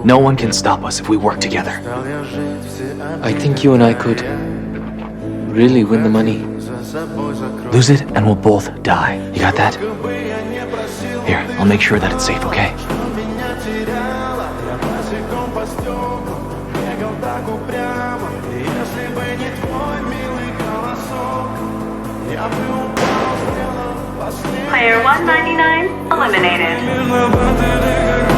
No one can stop us if we work together. I think you and I could really win the money. Lose it and we'll both die. You got that? Here, I'll make sure that it's safe, okay? Player 199 eliminated.